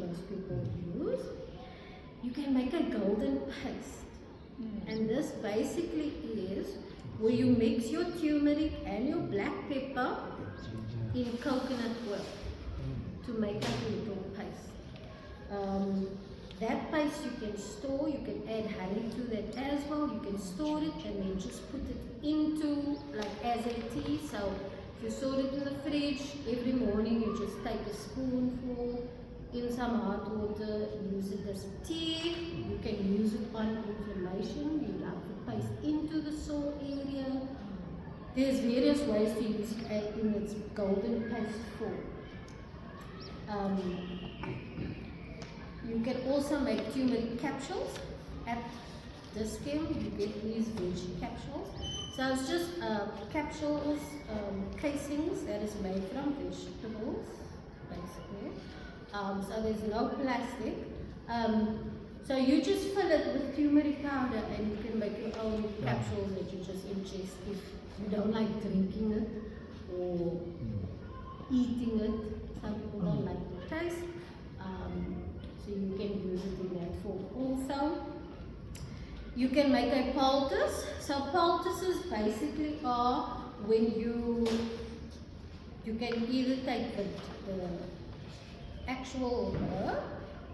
most people use. You can make a golden paste. And this basically is where you mix your turmeric and your black pepper in coconut oil to make up a little paste. That paste you can store, you can add honey to that as well, you can store it and then just put it into like as a tea. So if you store it in the fridge, every morning you just take a spoonful in some hot water, use it as a tea. You can use it on inflammation, you rub the paste into the sore area. There's various ways to use it in its golden paste form. You can also make turmeric capsules. At Dis-Chem, you get these veggie capsules. So it's just capsules, casings that is made from vegetables, basically. So there's no plastic. So you just fill it with turmeric powder and you can make your own capsules that you just ingest if you don't like drinking it or eating it. Some people don't like the taste. So you can use it in that form also. You can make a poultice. So poultices basically are when you can either take the actual herb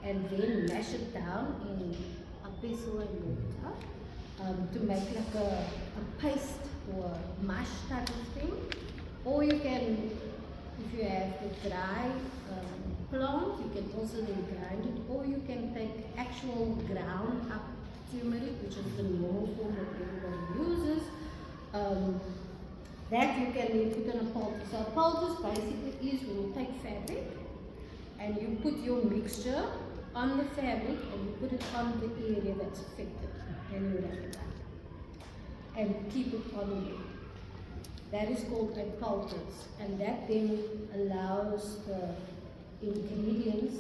and then mash it down in a pestle and water to make like a paste or mush type of thing. Or you can, if you have the dry plant, you can also then grind it, or you can take actual ground up turmeric, which is the normal form that everybody uses. That you can then put in a poultice. So a poultice basically is when you take fabric and you put your mixture on the fabric and you put it on the area that's affected and you wrap it up and keep it on there. That is called a poultice, and that then allows the ingredients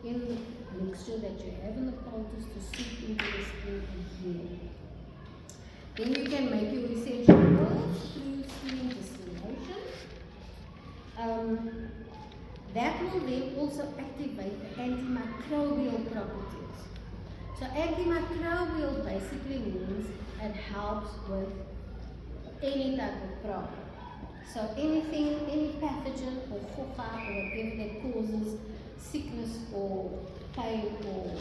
in the mixture that you have in the poultice to seep into the skin and heal. Then you can make your essential oils through steam distillation. That will then also activate the antimicrobial properties. So antimicrobial basically means it helps with any type of problem. So anything, any pathogen or foka or whatever that causes sickness or pain or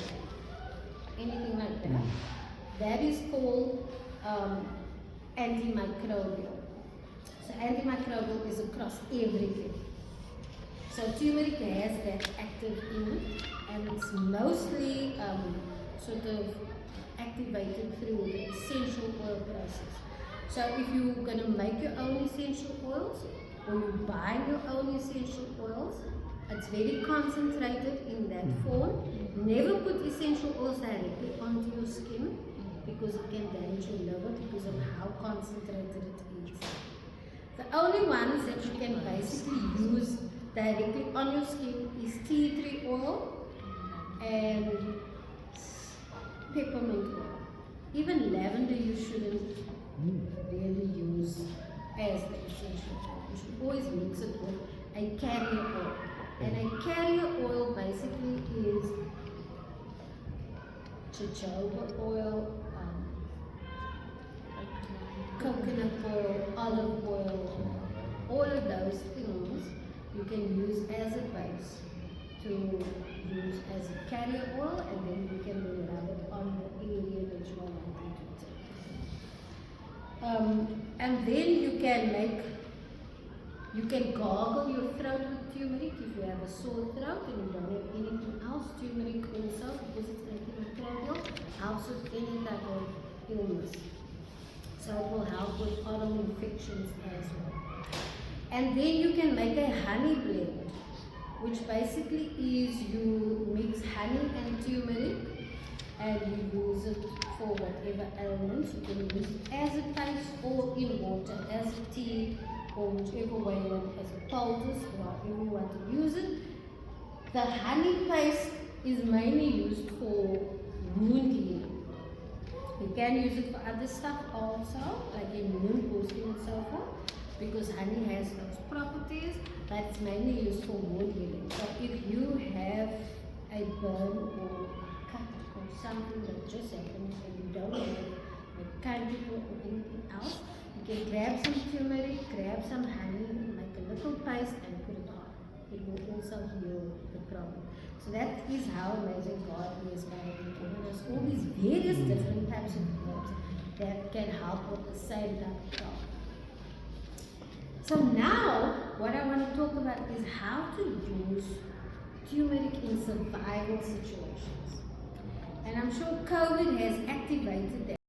anything like that, that is called antimicrobial. So antimicrobial is across everything. So turmeric has that active in it, and it's mostly sort of activated through the essential oil process. So if you're going to make your own essential oils, or you buy your own essential oils, it's very concentrated in that form. Never put essential oils directly onto your skin because it can damage your liver because of how concentrated it is. The only ones that you can basically use directly on your skin is tea tree oil and peppermint oil. Even lavender you shouldn't really use as the essential oil. You should always mix it with a carrier oil. And a carrier oil basically is jojoba oil, coconut oil, olive oil, all of those things you can use as a base to use as a carrier oil, and then you can then rub it on the area that you are wanting to take. And then you can gargle your throat with turmeric if you have a sore throat and you don't have anything else. Turmeric also, because it's antimicrobial, helps with any type of illness. So it will help with oral infections as well. And then you can make a honey blend, which basically is you mix honey and turmeric and you use it for whatever ailments. You can use it as a paste or in water, as a tea, or whichever way you want, as a poultice, or however you want to use it. The honey paste is mainly used for wound healing. You can use it for other stuff also, like in wound boosting and so forth, because honey has those properties, but it's mainly used for wound healing. So if you have a burn or cut or something that just happened and you don't have like candle or anything else, you can grab some turmeric, grab some honey, make a little paste and put it on. It will also heal the problem. So that is how amazing God is by giving us all these various different types of herbs that can help with the same type of problem. So now, what I want to talk about is how to use turmeric in survival situations. And I'm sure COVID has activated that.